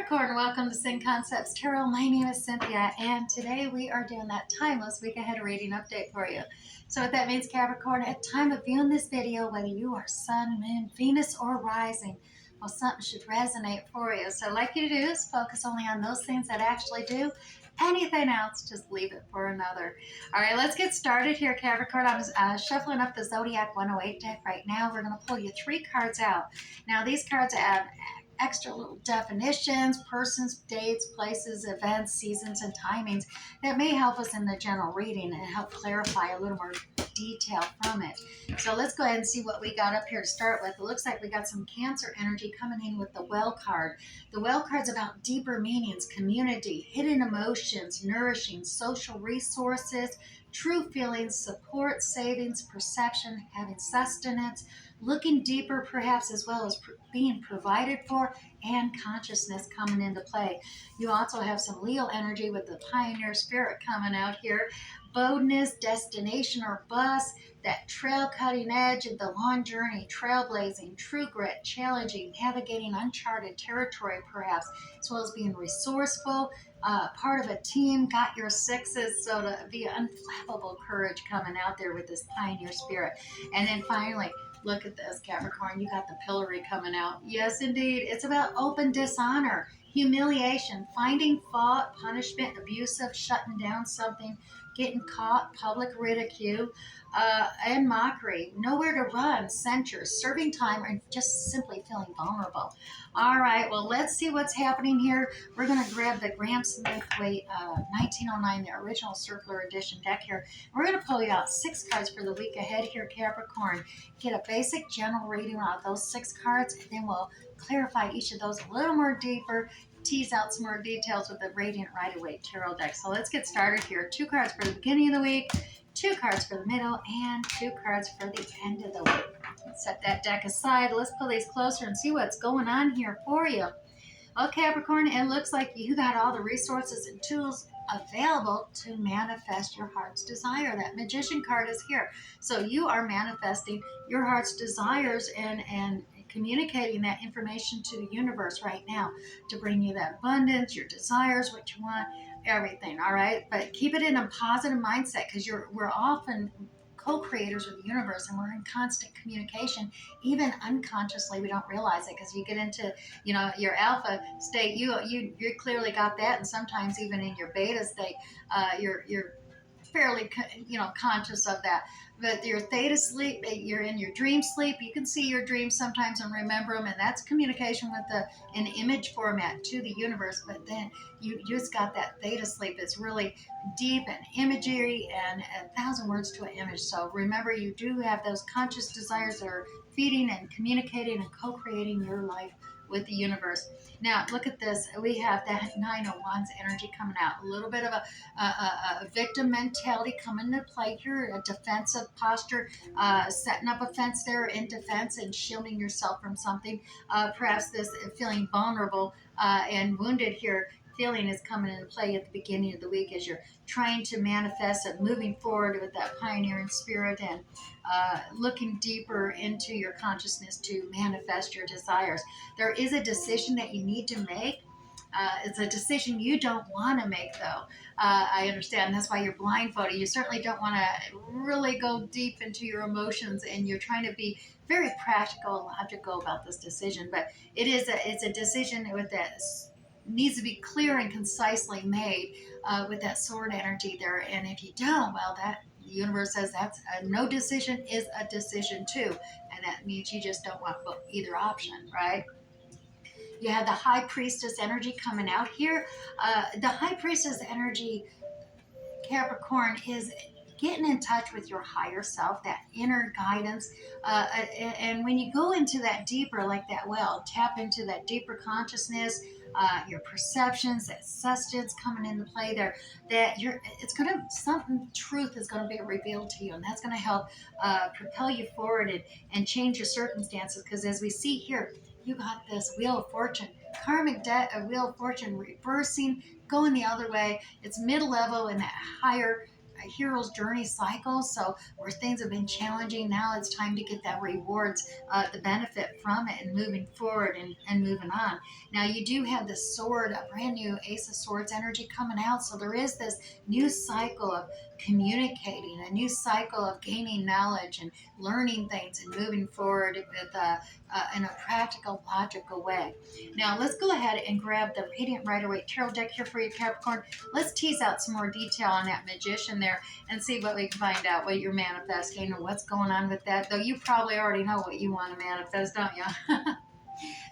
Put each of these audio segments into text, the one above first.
Capricorn, welcome to Sin Concepts Tarot. My name is Cynthia, and today we are doing that timeless week ahead reading update for you. So what that means, Capricorn, at time of viewing this video, whether you are Sun, Moon, Venus, or Rising, well, something should resonate for you. So I'd like you to do is focus only on those things that actually do. Anything else, just leave it for another. All right, let's get started here, Capricorn. I'm shuffling up the Zodiac 108 deck right now. We're going to pull you 3 cards out. Now, these cards add extra little definitions, persons, dates, places, events, seasons, and timings that may help us in the general reading and help clarify a little more detail from it. So let's go ahead and see what we got up here to start with. It looks like we got some Cancer energy coming in with the Well card. The Well card's about deeper meanings, community, hidden emotions, nourishing, social resources, true feelings, support, savings, perception, having sustenance, looking deeper perhaps, as well as being provided for, and consciousness coming into play. You also have some Leo energy with the Pioneer Spirit coming out here. Boldness, destination or bus, that trail cutting edge of the long journey, trailblazing, true grit, challenging, navigating uncharted territory perhaps, as well as being resourceful, part of a team, got your sixes, so to be unflappable courage coming out there with this Pioneer Spirit. And then finally, look at this, Capricorn. You got the Pillory coming out. Yes, indeed. It's about open dishonor, humiliation, finding fault, punishment, abusive, shutting down something, getting caught, public ridicule, and mockery. Nowhere to run, censure, serving time, or just simply feeling vulnerable. All right, well, let's see what's happening here. We're going to grab the Graham Smith Waite 1909, the original circular edition deck here. We're going to pull you out 6 cards for the week ahead here, Capricorn. Get a basic general reading out those 6 cards, and then we'll clarify each of those a little more deeper, tease out some more details with the Radiant Rider-Waite Tarot deck. So let's get started here. 2 cards for the beginning of the week, 2 cards for the middle, and 2 cards for the end of the week. Let's set that deck aside. Let's pull these closer and see what's going on here for you. Well, Capricorn, it looks like you got all the resources and tools available to manifest your heart's desire. That Magician card is here. So you are manifesting your heart's desires and communicating that information to the universe right now to bring you that abundance, your desires, what you want, everything. All right, but keep it in a positive mindset, because we're often co-creators with the universe, and we're in constant communication, even unconsciously. We don't realize it, because you get into your alpha state, you clearly got that, and sometimes even in your beta state, you're fairly conscious of that. But your theta sleep, you're in your dream sleep, you can see your dreams sometimes and remember them, and that's communication with an image format to the universe. But then you just got that theta sleep. It's really deep and imagery, and 1,000 words to an image. So remember, you do have those conscious desires that are feeding and communicating and co-creating your life with the universe. Now, look at this. We have that 9 of Wands energy coming out. A little bit of a victim mentality coming into play here, a defensive posture, setting up a fence there in defense and shielding yourself from something. Perhaps this feeling vulnerable and wounded here feeling is coming into play at the beginning of the week as you're trying to manifest and moving forward with that pioneering spirit and looking deeper into your consciousness to manifest your desires. There is a decision that you need to make. It's a decision you don't want to make, though. I understand. That's why you're blindfolded. You certainly don't want to really go deep into your emotions, and you're trying to be very practical and logical about this decision. But it's a decision with that needs to be clear and concisely made with that sword energy there. And if you don't, well, that the universe says that's no decision is a decision too, and that means you just don't want either option, right? You have the High Priestess energy coming out here. The High Priestess energy, Capricorn, is getting in touch with your higher self, that inner guidance. And when you go into that deeper, like that well, tap into that deeper consciousness, your perceptions, that sustenance coming into play there, that something truth is going to be revealed to you, and that's going to help propel you forward and change your circumstances. Because as we see here, you got this Wheel of Fortune, karmic debt, a Wheel of Fortune reversing, going the other way. It's mid-level in that higher hero's journey cycle. So where things have been challenging, now it's time to get that rewards, the benefit from it, and moving forward and moving on. Now you do have the sword, a brand new Ace of Swords energy coming out. So there is this new cycle of communicating, a new cycle of gaining knowledge and learning things and moving forward with in a practical, logical way. Now let's go ahead and grab the Radiant Rider-Waite Tarot deck here for you, Capricorn. Let's tease out some more detail on that Magician there and see what we can find out, what you're manifesting and what's going on with that. Though you probably already know what you want to manifest, don't you?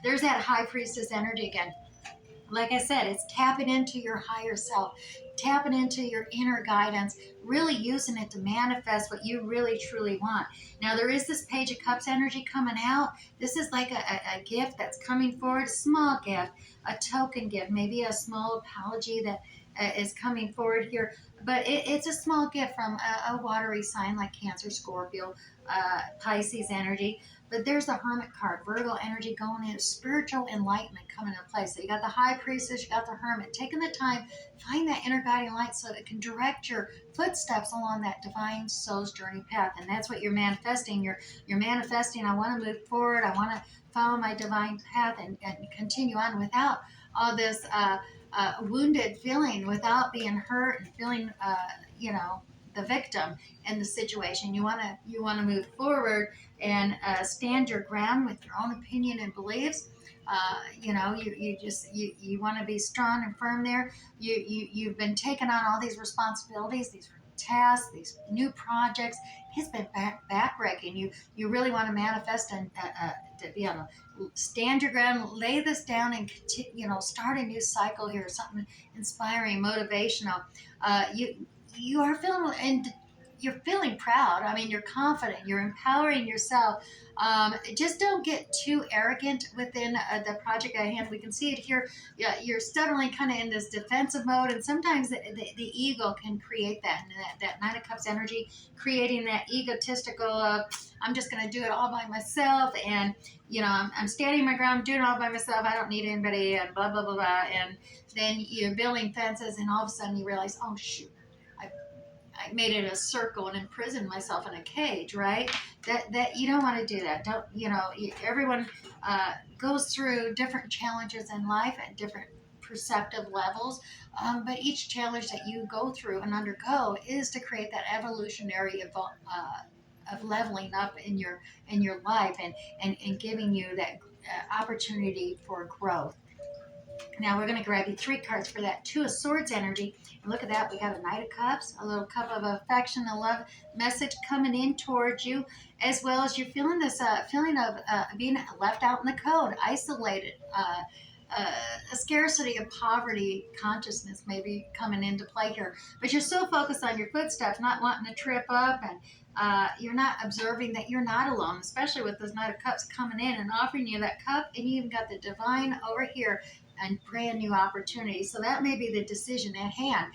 There's that High Priestess energy again. Like I said, it's tapping into your higher self, tapping into your inner guidance, really using it to manifest what you really truly want. Now, there is this Page of Cups energy coming out. This is like a gift that's coming forward, a small gift, a token gift, maybe a small apology that is coming forward here. But it's a small gift from a watery sign like Cancer, Scorpio, Pisces energy. But there's the Hermit card, Virgo energy going in, spiritual enlightenment coming into place. So you got the High Priestess, you got the Hermit. Taking the time, find that inner guiding light so that it can direct your footsteps along that divine soul's journey path. And that's what you're manifesting. You're manifesting, I want to move forward. I want to follow my divine path and continue on without all this wounded feeling, without being hurt and feeling, the victim in the situation. You want to move forward and stand your ground with your own opinion and beliefs. You want to be strong and firm there. You've been taking on all these responsibilities, these tasks, these new projects. It's been backbreaking. You really want to manifest and to be able to stand your ground, lay this down, and start a new cycle here, something inspiring, motivational. You are feeling, and you're feeling proud. I mean, you're confident. You're empowering yourself. Just don't get too arrogant within the project at hand. We can see it here. Yeah, you're stubbornly kind of in this defensive mode, and sometimes the ego can create that. And that Nine of Cups energy, creating that egotistical, I'm just going to do it all by myself, and I'm standing my ground, doing it all by myself. I don't need anybody, and blah blah blah blah. And then you're building fences, and all of a sudden you realize, oh shoot, I made it a circle and imprisoned myself in a cage, right? That you don't want to do that. Don't everyone goes through different challenges in life at different perceptive levels, but each challenge that you go through and undergo is to create that evolutionary of leveling up in your life and giving you that opportunity for growth. Now we're going to grab you 3 cards for that Two of Swords energy. And look at that. We got a Knight of Cups, a little cup of affection, a love message coming in towards you, as well as you're feeling this feeling of being left out in the cold, isolated, a scarcity of poverty consciousness maybe coming into play here. But you're so focused on your footsteps, not wanting to trip up, and you're not observing that you're not alone, especially with this Knight of Cups coming in and offering you that cup, and you even got the divine over here and brand new opportunity. So that may be the decision at hand.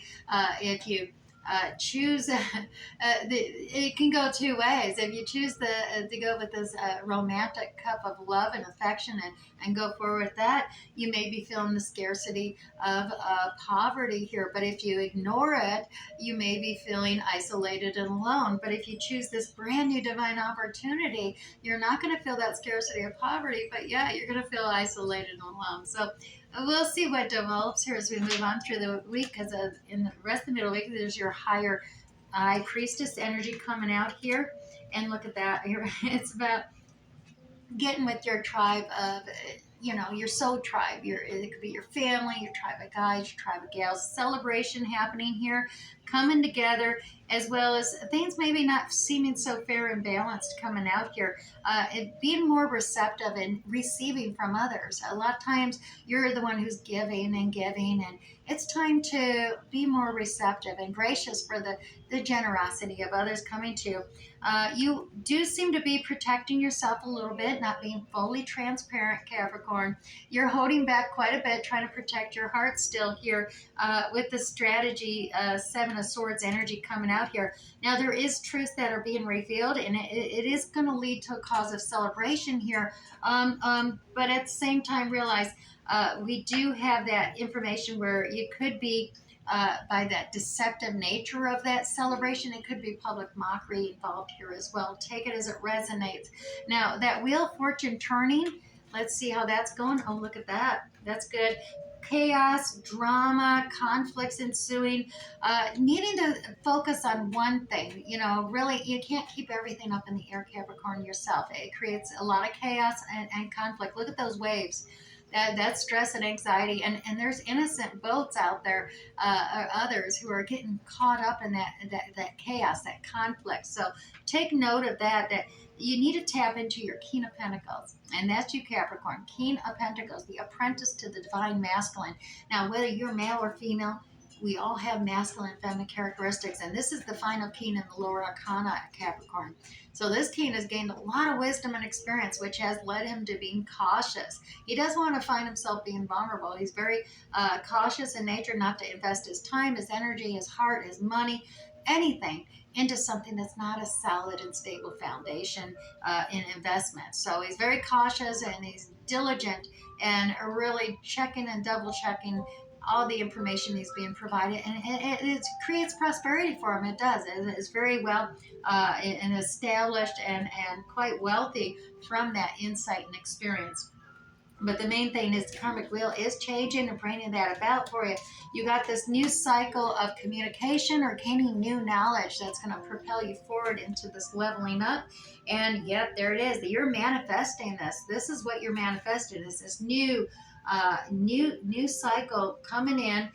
If you choose, it can go 2 ways. If you choose to go with this romantic cup of love and affection and go forward with that, you may be feeling the scarcity of poverty here. But if you ignore it, you may be feeling isolated and alone. But if you choose this brand new divine opportunity, you're not going to feel that scarcity of poverty, but yeah, you're going to feel isolated and alone. So we'll see what develops here as we move on through the week, because in the rest of the middle week, there's your High Priestess energy coming out here. And look at that. It's about getting with your tribe of, your soul tribe. It could be your family, your tribe of guys, your tribe of gals. Celebration happening here, coming together, as well as things maybe not seeming so fair and balanced coming out here. Being more receptive and receiving from others. A lot of times you're the one who's giving, and it's time to be more receptive and gracious for the generosity of others coming to you. You do seem to be protecting yourself a little bit, not being fully transparent, Capricorn. You're holding back quite a bit, trying to protect your heart still here with the strategy, Seven of Swords energy coming out here. Now, there is truths that are being revealed, and it is going to lead to a cause of celebration here. But at the same time, realize we do have that information where you could be by that deceptive nature of that celebration. It could be public mockery involved here as well. Take it as it resonates. Now, that Wheel of Fortune turning, let's see how that's going. Oh, look at that. That's good. Chaos, drama, conflicts ensuing, needing to focus on one thing. You know, really, you can't keep everything up in the air, Capricorn, yourself. It creates a lot of chaos and conflict. Look at those waves. That's stress and anxiety, and there's innocent boats out there, or others who are getting caught up in that chaos, that conflict. So take note of that. That you need to tap into your King of Pentacles, and that's you, Capricorn. King of Pentacles, the apprentice to the divine masculine. Now, whether you're male or female, we all have masculine and feminine characteristics, and this is the final king in the lower arcana, Capricorn. So this king has gained a lot of wisdom and experience, which has led him to being cautious. He doesn't want to find himself being vulnerable. He's very cautious in nature, not to invest his time, his energy, his heart, his money, anything into something that's not a solid and stable foundation in investment. So he's very cautious and he's diligent and really checking and double checking all the information he's being provided, and it creates prosperity for him. It does. It's very well and established and quite wealthy from that insight and experience. But the main thing is the karmic wheel is changing and bringing that about for you. You got this new cycle of communication or gaining new knowledge that's going to propel you forward into this leveling up. And yep, there it is. You're manifesting this. This is what you're manifesting. Is this new cycle coming in.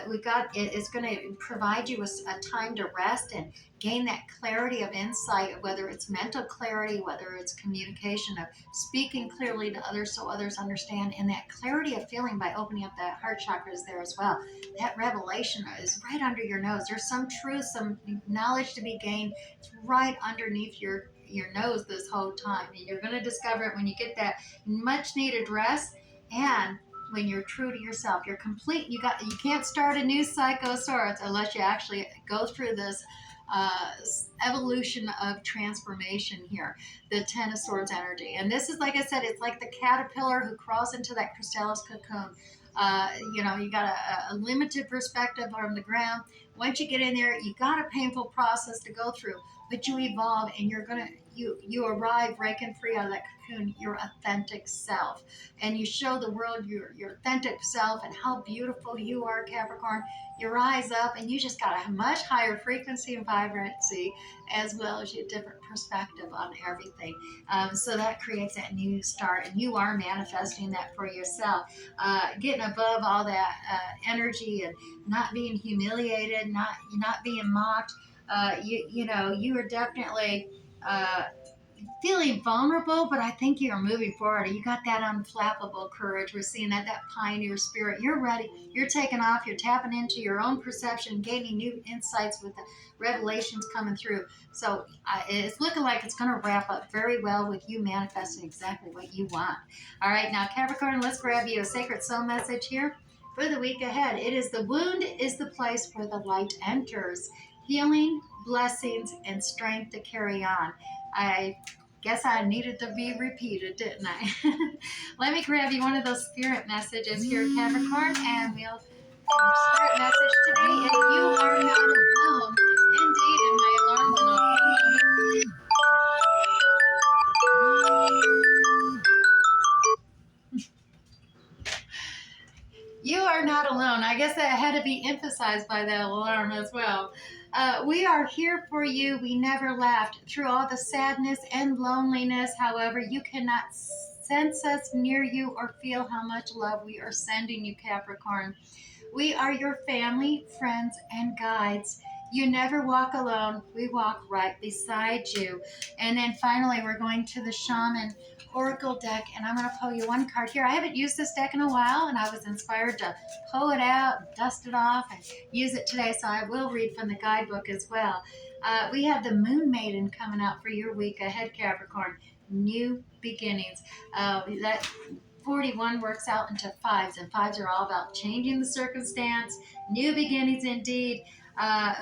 We got it. It's going to provide you with a time to rest and gain that clarity of insight, whether it's mental clarity, whether it's communication of speaking clearly to others so others understand, and that clarity of feeling by opening up that heart chakra is there as well. That revelation is right under your nose. There's some truth, some knowledge to be gained. It's right underneath your nose this whole time, and you're going to discover it when you get that much needed rest. And when you're true to yourself, you're complete. You can't start a new cycle of sorts unless you actually go through this evolution of transformation here, the Ten of Swords energy. And this is, like I said, it's like the caterpillar who crawls into that chrysalis cocoon. You got a limited perspective from the ground. Once you get in there, you got a painful process to go through, but you evolve and you arrive breaking free out of that cocoon, your authentic self, and you show the world your authentic self and how beautiful you are, Capricorn. You rise up and you just got a much higher frequency and vibrancy, as well as your different perspective on everything. So that creates that new start, and you are manifesting that for yourself. Getting above all that energy and not being humiliated, not being mocked. You are definitely feeling vulnerable, but I think you're moving forward. You got that unflappable courage. We're seeing that pioneer spirit. You're ready. You're taking off. You're tapping into your own perception, gaining new insights with the revelations coming through. So it's looking like it's going to wrap up very well with you manifesting exactly what you want. All right, now Capricorn, let's grab you a sacred soul message here for the week ahead. It is: the wound is the place where the light enters. Healing, blessings, and strength to carry on. I guess I needed to be repeated, didn't I? Let me grab you one of those spirit messages here, Capricorn, and we'll spirit message today is: you are not alone. Indeed, and my alarm went off. You are not alone. I guess that had to be emphasized by that alarm as well. We are here for you. We never left. Through all the sadness and loneliness, however, you cannot sense us near you or feel how much love we are sending you, Capricorn. We are your family, friends, and guides. You never walk alone. We walk right beside you. And then finally, we're going to the Shaman Oracle deck, and I'm going to pull you one card here. I haven't used this deck in a while, and I was inspired to pull it out, and dust it off, and use it today, so I will read from the guidebook as well. We have the Moon Maiden coming out for your week ahead, Capricorn. New beginnings. That 41 works out into fives, and fives are all about changing the circumstance, new beginnings indeed.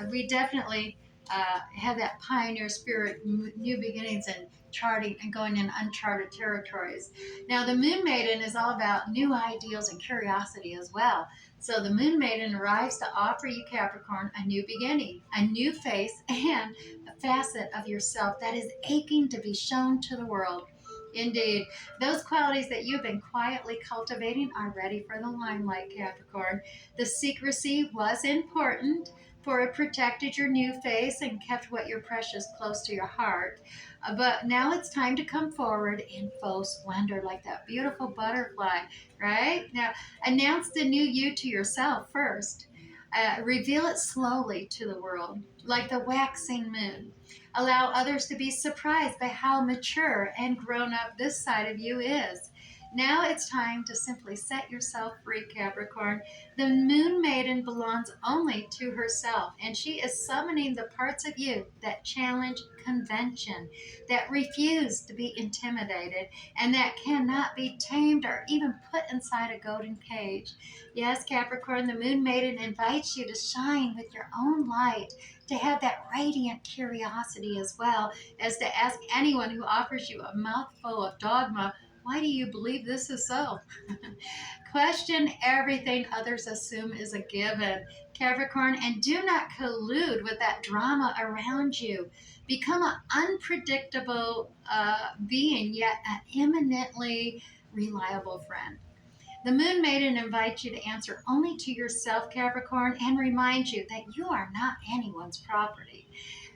We definitely have that pioneer spirit, new beginnings, and charting and going in uncharted territories. Now, the Moon Maiden is all about new ideals and curiosity as well. So the Moon Maiden arrives to offer you, Capricorn, a new beginning, a new face, and a facet of yourself that is aching to be shown to the world. Indeed, those qualities that you've been quietly cultivating are ready for the limelight, Capricorn. The secrecy was important, for it protected your new face and kept what you're precious close to your heart. But now it's time to come forward in full splendor, like that beautiful butterfly, right? Now, announce the new you to yourself first. Reveal it slowly to the world, like the waxing moon. Allow others to be surprised by how mature and grown up this side of you is. Now it's time to simply set yourself free, Capricorn. The Moon Maiden belongs only to herself, and she is summoning the parts of you that challenge convention, that refuse to be intimidated, and that cannot be tamed or even put inside a golden cage. Yes, Capricorn, the Moon Maiden invites you to shine with your own light, to have that radiant curiosity as well as to ask anyone who offers you a mouthful of dogma, why do you believe this is so? Question everything others assume is a given, Capricorn, and do not collude with that drama around you. Become an unpredictable being, yet an eminently reliable friend. The Moon Maiden invites you to answer only to yourself, Capricorn, and reminds you that you are not anyone's property.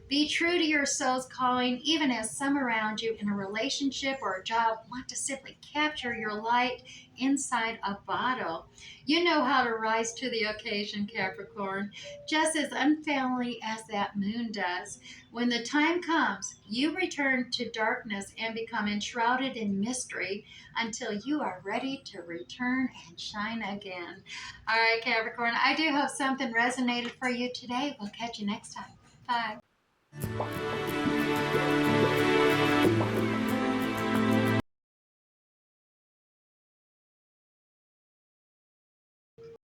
Be true to your soul's calling, even as some around you in a relationship or a job want to simply capture your light inside a bottle. You know how to rise to the occasion, Capricorn, just as unfailingly as that moon does. When the time comes, you return to darkness and become enshrouded in mystery until you are ready to return and shine again. All right, Capricorn, I do hope something resonated for you today. We'll catch you next time. Bye.